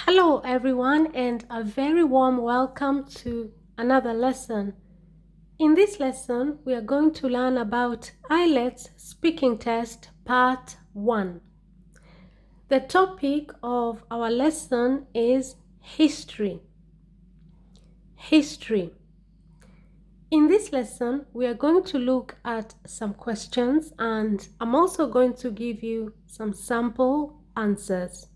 Hello everyone, and a very warm welcome to another lesson. In this lesson, we are going to learn about IELTS Speaking Test Part 1. The topic of our lesson is history. History. In this lesson, we are going to look at some questions, and I'm also going to give you some sample answers.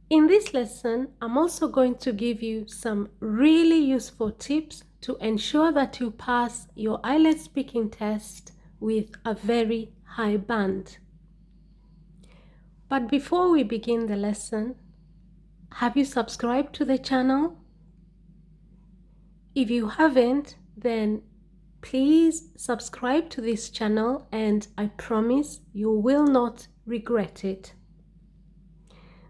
In this lesson, I'm also going to give you some really useful tips to ensure that you pass your IELTS speaking test with a very high band. But before we begin the lesson, have you subscribed to the channel? If you haven't, then please subscribe to this channel and I promise you will not regret it.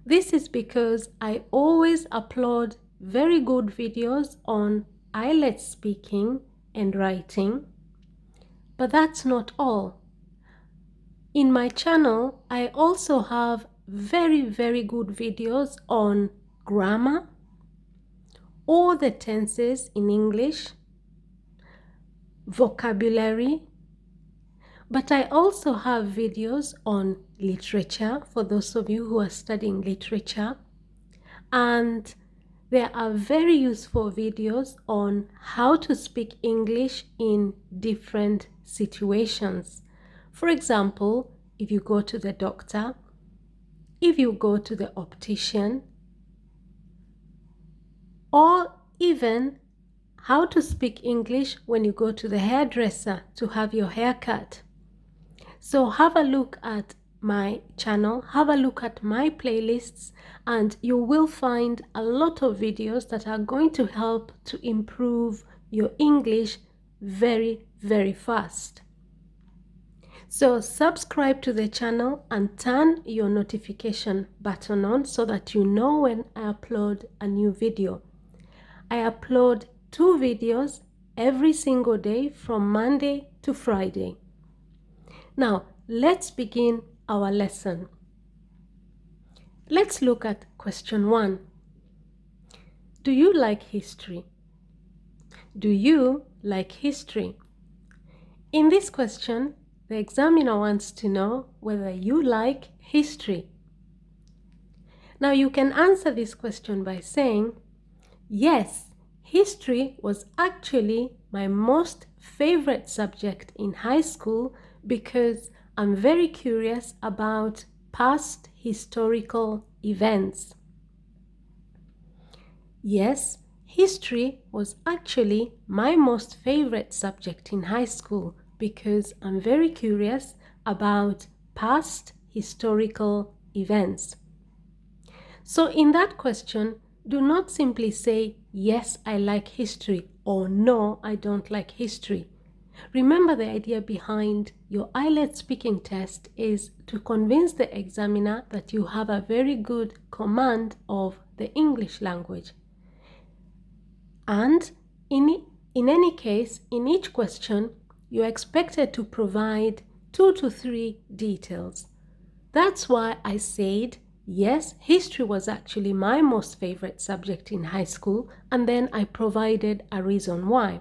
This is because I always upload very good videos on IELTS speaking and writing. But that's not all. In my channel, I also have very good videos on grammar, all the tenses in English, vocabulary, but I also have videos on literature for those of you who are studying literature, and there are very useful videos on how to speak English in different situations. For example, if you go to the doctor, if you go to the optician, or even how to speak English when you go to the hairdresser to have your hair cut. So have a look at my channel, have a look at my playlists, and you will find a lot of videos that are going to help to improve your English very fast. So subscribe to the channel and turn your notification button on so that you know when I upload a new video. I upload 2 videos every single day from Monday to Friday. Now, let's begin our lesson. Let's look at question 1. Do you like history? Do you like history? In this question, the examiner wants to know whether you like history. Now, you can answer this question by saying, yes, history was actually my most favorite subject in high school because I'm very curious about past historical events. Yes, history was actually my most favorite subject in high school because I'm very curious about past historical events. So in that question, do not simply say, yes, I like history, or no, I don't like history. Remember, the idea behind your IELTS speaking test is to convince the examiner that you have a very good command of the English language. And in any case, in each question, you're expected to provide 2 to 3 details. That's why I said, yes, history was actually my most favorite subject in high school, and then I provided a reason why.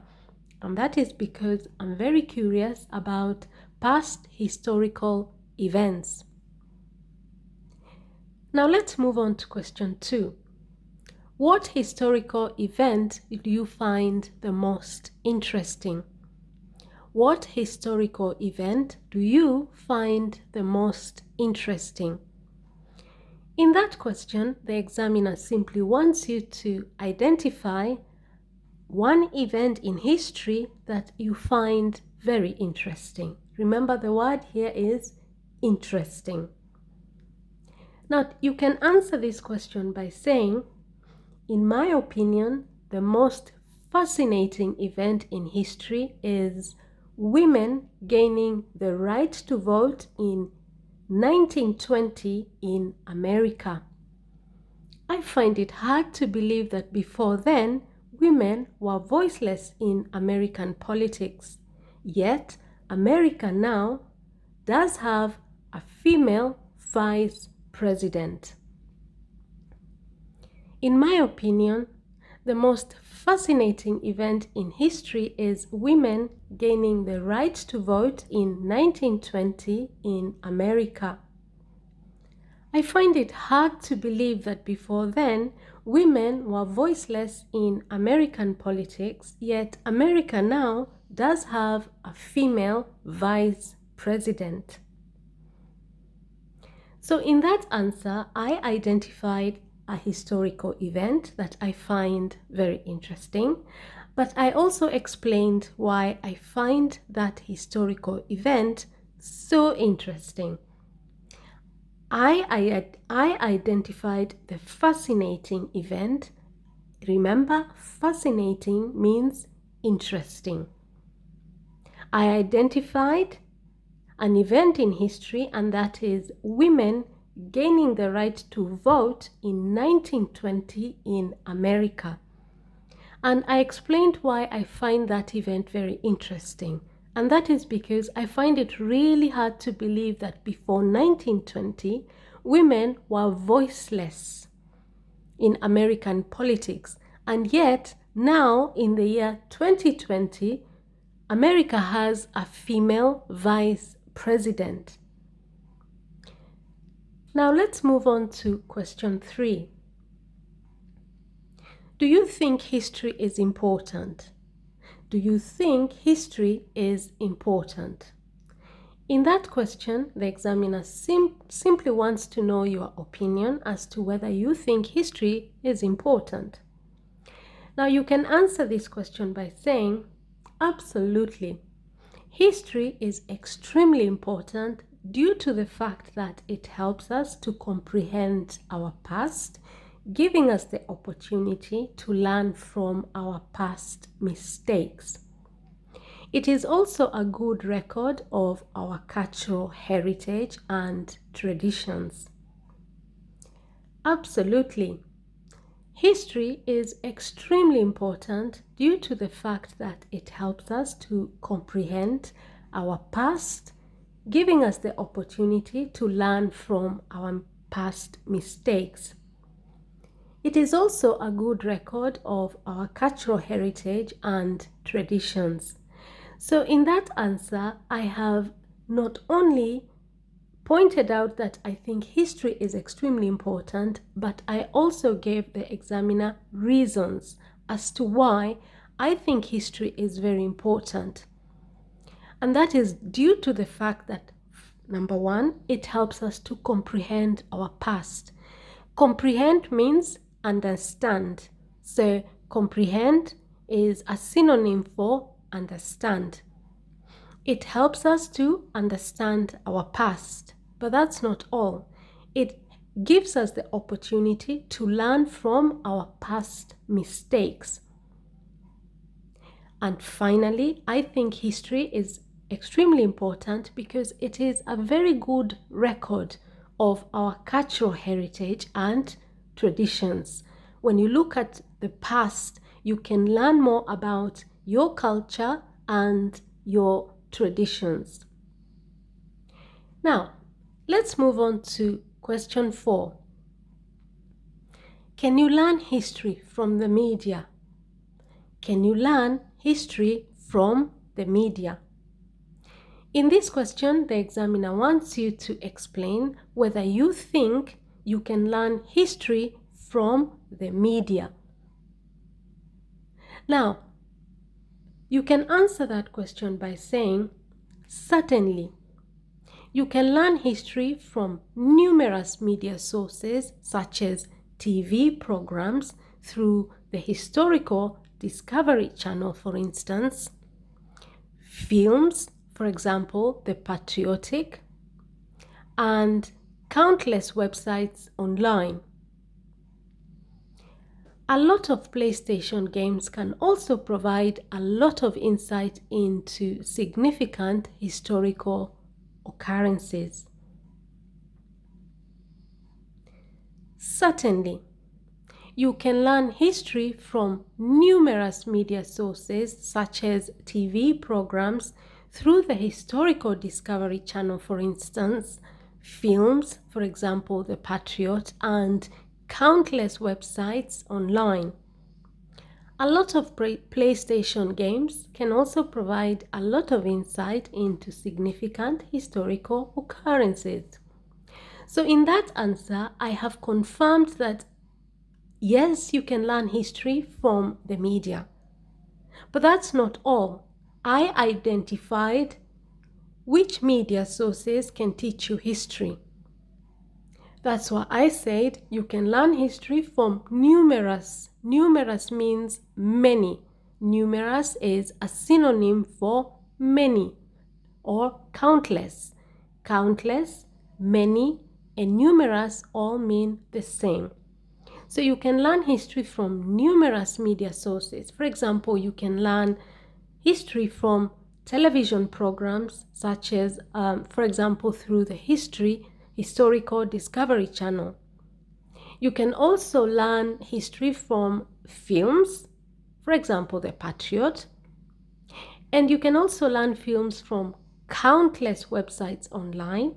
And that is because I'm very curious about past historical events. Now let's move on to question 2. What historical event do you find the most interesting? What historical event do you find the most interesting? In that question, the examiner simply wants you to identify one event in history that you find very interesting. Remember, the word here is interesting. Now, you can answer this question by saying, in my opinion, the most fascinating event in history is women gaining the right to vote in 1920 in America. I find it hard to believe that before then, women were voiceless in American politics. Yet, America now does have a female vice president. In my opinion, the most fascinating event in history is women gaining the right to vote in 1920 in America. I find it hard to believe that before then, women were voiceless in American politics, yet America now does have a female vice president. So in that answer, I identified a historical event that I find very interesting, but I also explained why I find that historical event so interesting. I identified the fascinating event. Remember, fascinating means interesting. I identified an event in history, and that is women gaining the right to vote in 1920 in America. And I explained why I find that event very interesting. And that is because I find it really hard to believe that before 1920, women were voiceless in American politics. And yet, now in the year 2020, America has a female vice president. Now let's move on to question 3. Do you think history is important? Do you think history is important? In that question, the examiner simply wants to know your opinion as to whether you think history is important. Now you can answer this question by saying, absolutely. History is extremely important due to the fact that it helps us to comprehend our past, giving us the opportunity to learn from our past mistakes. It is also a good record of our cultural heritage and traditions. Absolutely. History is extremely important due to the fact that it helps us to comprehend our past, giving us the opportunity to learn from our past mistakes. It is also a good record of our cultural heritage and traditions. So in that answer, I have not only pointed out that I think history is extremely important, but I also gave the examiner reasons as to why I think history is very important. And that is due to the fact that, number one, it helps us to comprehend our past. Comprehend means understand. So comprehend is a synonym for understand. It helps us to understand our past, but that's not all. It gives us the opportunity to learn from our past mistakes. And finally, I think history is extremely important because it is a very good record of our cultural heritage and traditions. When you look at the past, you can learn more about your culture and your traditions. Now, let's move on to question 4. Can you learn history from the media? Can you learn history from the media? In this question, the examiner wants you to explain whether you think you can learn history from the media. Now, you can answer that question by saying, certainly. You can learn history from numerous media sources such as TV programs through the Historical Discovery Channel, for instance, films, for example, The Patriotic, and countless websites online. A lot of PlayStation games can also provide a lot of insight into significant historical occurrences. Certainly, you can learn history from numerous media sources such as TV programs through the Historical Discovery Channel, for instance, films, for example, The Patriot, and countless websites online. A lot of PlayStation games can also provide a lot of insight into significant historical occurrences. So in that answer, I have confirmed that yes, you can learn history from the media. But that's not all. I identified which media sources can teach you history. That's why I said you can learn history from numerous. Numerous means many. Numerous is a synonym for many or countless. Countless, many, and numerous all mean the same. So you can learn history from numerous media sources. For example, you can learn history from television programs such as, for example, through the Historical Discovery Channel. You can also learn history from films, for example, The Patriot. And you can also learn films from countless websites online.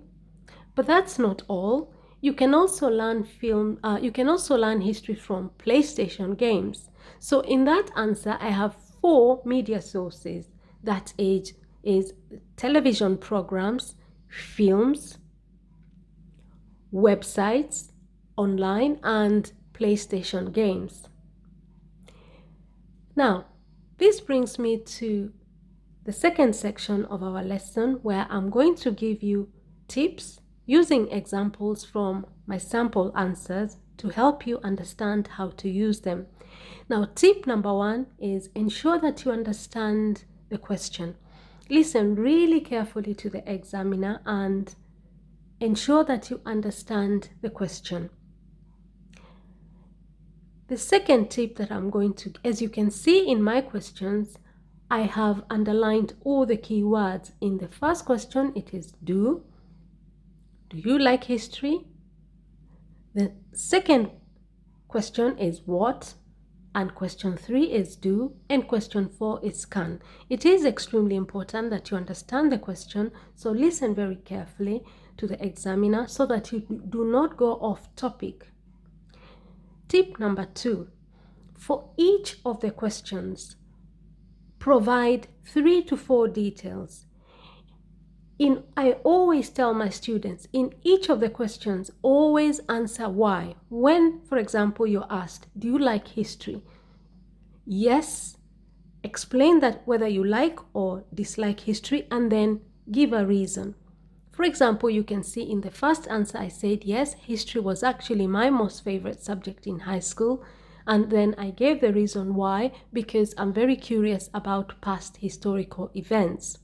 But that's not all. You can also learn history from PlayStation games. So in that answer, I have 4 media sources. That is television programs, films, websites, online, and PlayStation games. Now, this brings me to the second section of our lesson, where I'm going to give you tips using examples from my sample answers to help you understand how to use them. Now, tip number 1 is ensure that you understand the question. Listen really carefully to the examiner and ensure that you understand the question. The second tip that I'm going to, as you can see in my questions, I have underlined all the key words. In the first question, it is do. Do you like history? The second question is what, and question 3 is do, and question 4 is can. It is extremely important that you understand the question, so listen very carefully to the examiner so that you do not go off topic. Tip number 2, for each of the questions, provide 3 to 4 details. I always tell my students, in each of the questions, always answer why. When, for example, you're asked, do you like history? Yes, explain that whether you like or dislike history, and then give a reason. For example, you can see in the first answer I said, yes, history was actually my most favorite subject in high school. And then I gave the reason why, because I'm very curious about past historical events.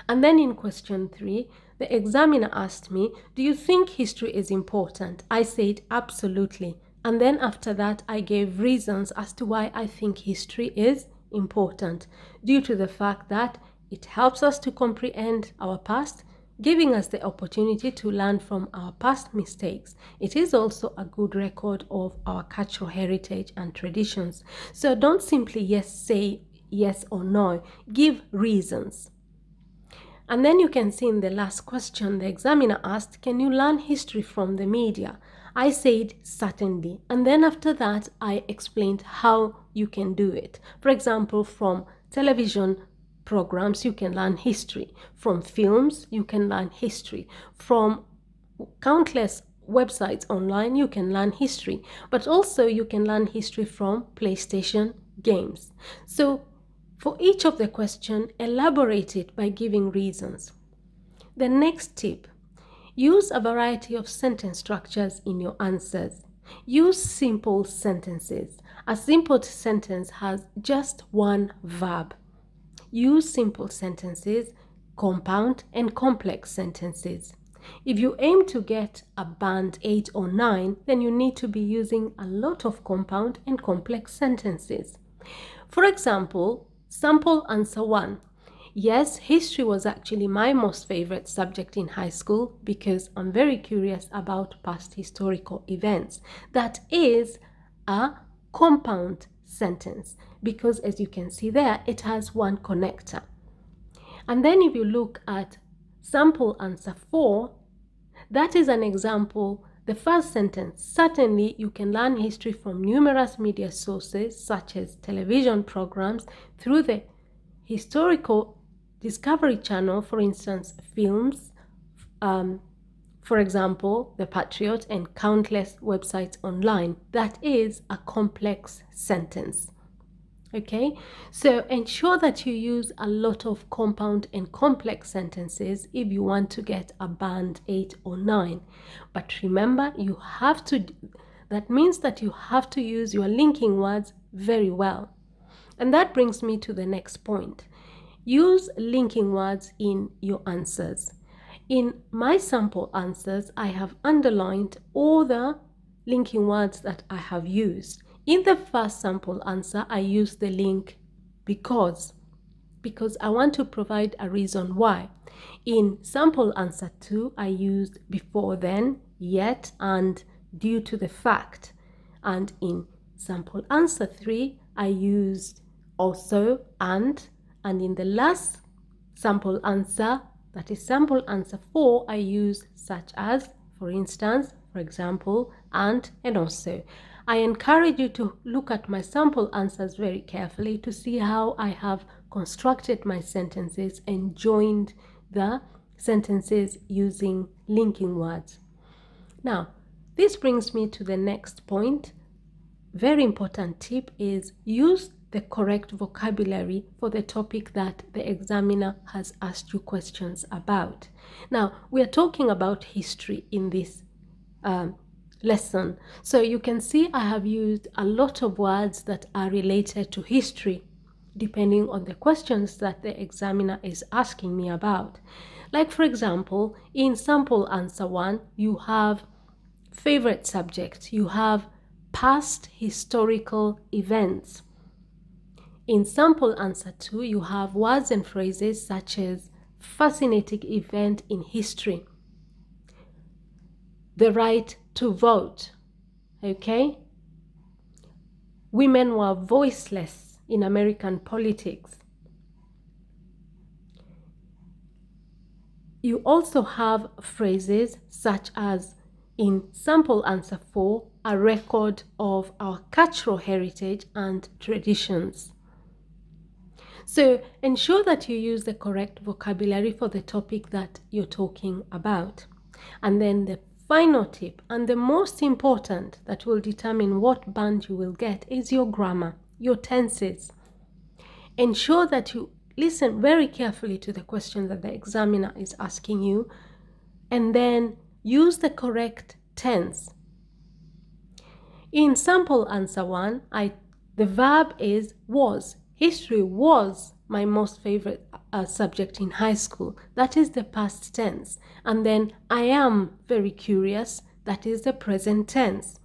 And then in question 3, the examiner asked me, do you think history is important? I said, absolutely. And then after that, I gave reasons as to why I think history is important, due to the fact that it helps us to comprehend our past, giving us the opportunity to learn from our past mistakes. It is also a good record of our cultural heritage and traditions. So don't simply say yes or no. Give reasons. And then you can see in the last question, the examiner asked, can you learn history from the media? I said, certainly. And then after that, I explained how you can do it. For example, from television programs, you can learn history. From films, you can learn history. From countless websites online, you can learn history. But also, you can learn history from PlayStation games. So, for each of the question, elaborate it by giving reasons. The next tip, use a variety of sentence structures in your answers. Use simple sentences. A simple sentence has just one verb. Use simple sentences, compound and complex sentences. If you aim to get a band 8 or 9, then you need to be using a lot of compound and complex sentences. For example, sample answer 1. Yes, history was actually my most favorite subject in high school because I'm very curious about past historical events. That is a compound sentence because, as you can see there, it has one connector. And then if you look at sample answer 4, that is an example The first sentence: certainly you can learn history from numerous media sources such as television programs, through the historical Discovery Channel, for instance, films, for example, The Patriot, and countless websites online. That is a complex sentence. Okay, so ensure that you use a lot of compound and complex sentences if you want to get a band 8 or 9. But remember, that means that you have to use your linking words very well. And that brings me to the next point. Use linking words in your answers. In my sample answers, I have underlined all the linking words that I have used. In the first sample answer, I used the link because I want to provide a reason why. In sample answer 2, I used before then, yet, and due to the fact. And in sample answer 3, I used also and in the last sample answer, that is sample answer 4, I use such as, for instance, for example, and also. I encourage you to look at my sample answers very carefully to see how I have constructed my sentences and joined the sentences using linking words. Now, this brings me to the next point. Very important tip is use the correct vocabulary for the topic that the examiner has asked you questions about. Now, we are talking about history in this lesson. So you can see I have used a lot of words that are related to history, depending on the questions that the examiner is asking me about. Like, for example, in sample answer 1, you have favorite subject, you have past historical events. In sample answer 2, you have words and phrases such as fascinating event in history, the right to vote, okay? Women were voiceless in American politics. You also have phrases such as in sample answer 4, a record of our cultural heritage and traditions. So ensure that you use the correct vocabulary for the topic that you're talking about. And then the final tip, and the most important, that will determine what band you will get, is your grammar, your tenses. Ensure that you listen very carefully to the question that the examiner is asking you, and then use the correct tense. In sample answer 1, the verb is was. History was my most favorite subject in high school. That is the past tense. And then I am very curious. That is the present tense.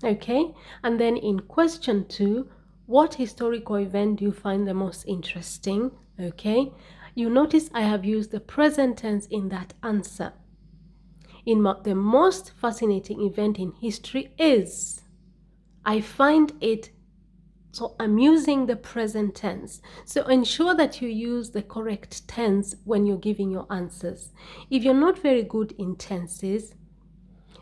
Okay? And then in question 2, what historical event do you find the most interesting? Okay? You notice I have used the present tense in that answer. The most fascinating event in history is. I find it. So I'm using the present tense. So ensure that you use the correct tense when you're giving your answers. If you're not very good in tenses,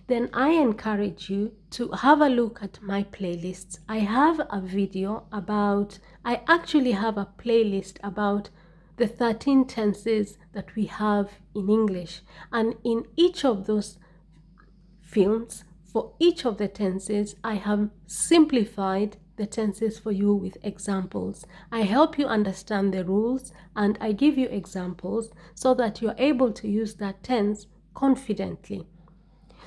then I encourage you to have a look at my playlists. I have a video I actually have a playlist about the 13 tenses that we have in English. And in each of those films, for each of the tenses, I have simplified the tenses for you with examples. I help you understand the rules and I give you examples so that you're able to use that tense confidently.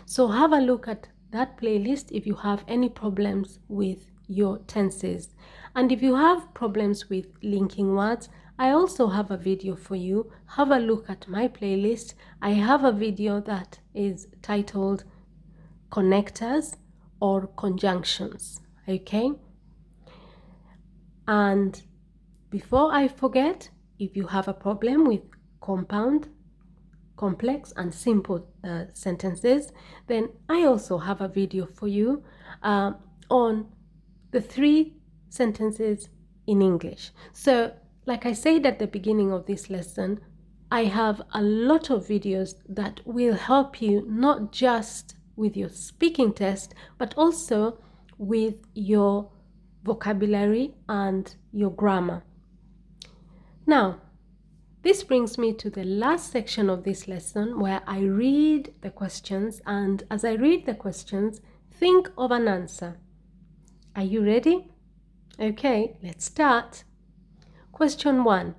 So have a look at that playlist if you have any problems with your tenses. And if you have problems with linking words, I also have a video for you. Have a look at my playlist. I have a video that is titled Connectors or Conjunctions. Okay? And before I forget, if you have a problem with compound, complex, and simple sentences, then I also have a video for you on the 3 sentences in English. So, like I said at the beginning of this lesson, I have a lot of videos that will help you not just with your speaking test, but also with your vocabulary and your grammar. Now, this brings me to the last section of this lesson where I read the questions, and as I read the questions, think of an answer. Are you ready? Okay, let's start. Question 1.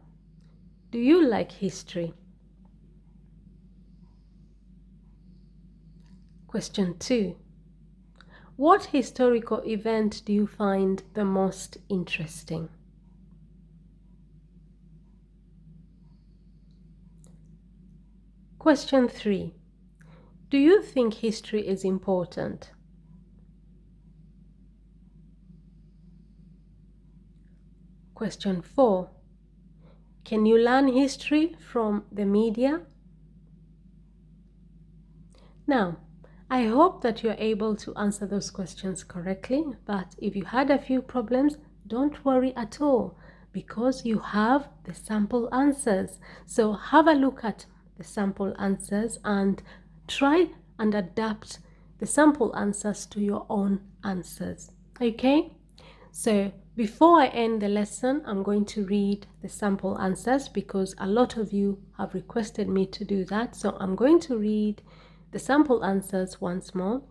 Do you like history? Question 2. What historical event do you find the most interesting? Question 3. Do you think history is important? Question 4. Can you learn history from the media? Now, I hope that you're able to answer those questions correctly, but if you had a few problems, don't worry at all, because you have the sample answers. So have a look at the sample answers and try and adapt the sample answers to your own answers. Okay? So before I end the lesson, I'm going to read the sample answers because a lot of you have requested me to do that. So I'm going to read the sample answers once more.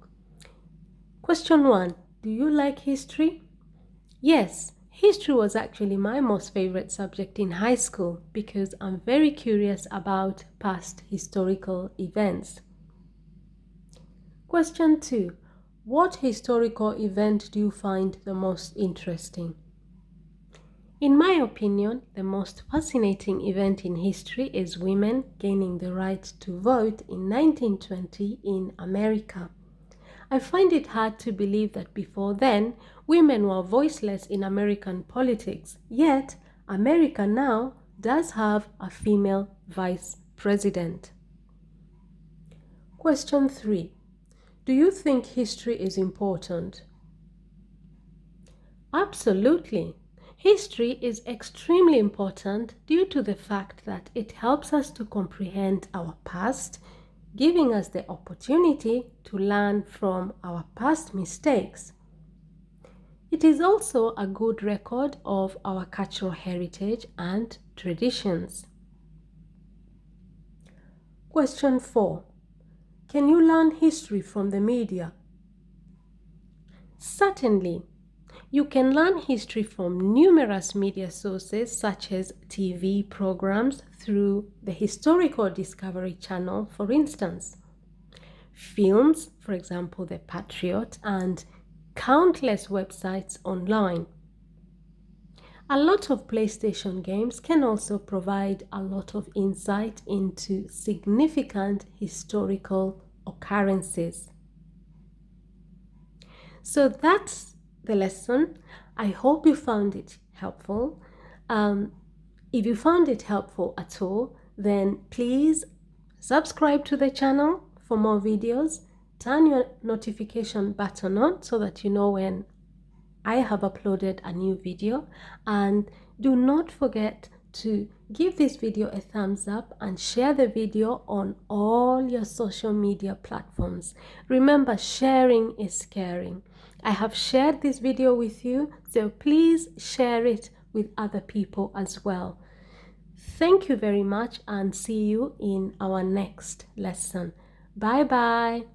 Question 1. Do you like history? Yes, history was actually my most favorite subject in high school because I'm very curious about past historical events. Question 2. What historical event do you find the most interesting? In my opinion, the most fascinating event in history is women gaining the right to vote in 1920 in America. I find it hard to believe that before then, women were voiceless in American politics, yet America now does have a female vice president. Question 3. Do you think history is important? Absolutely. History is extremely important due to the fact that it helps us to comprehend our past, giving us the opportunity to learn from our past mistakes. It is also a good record of our cultural heritage and traditions. Question 4. Can you learn history from the media? Certainly. You can learn history from numerous media sources such as TV programs through the Historical Discovery Channel, for instance. Films, for example, The Patriot, and countless websites online. A lot of PlayStation games can also provide a lot of insight into significant historical occurrences. So that's the lesson. I hope you found it helpful. If you found it helpful at all, then please subscribe to the channel for more videos. Turn your notification button on so that you know when I have uploaded a new video, and do not forget to give this video a thumbs up and share the video on all your social media platforms. Remember, sharing is caring. I have shared this video with you, so please share it with other people as well. Thank you very much and see you in our next lesson. Bye bye.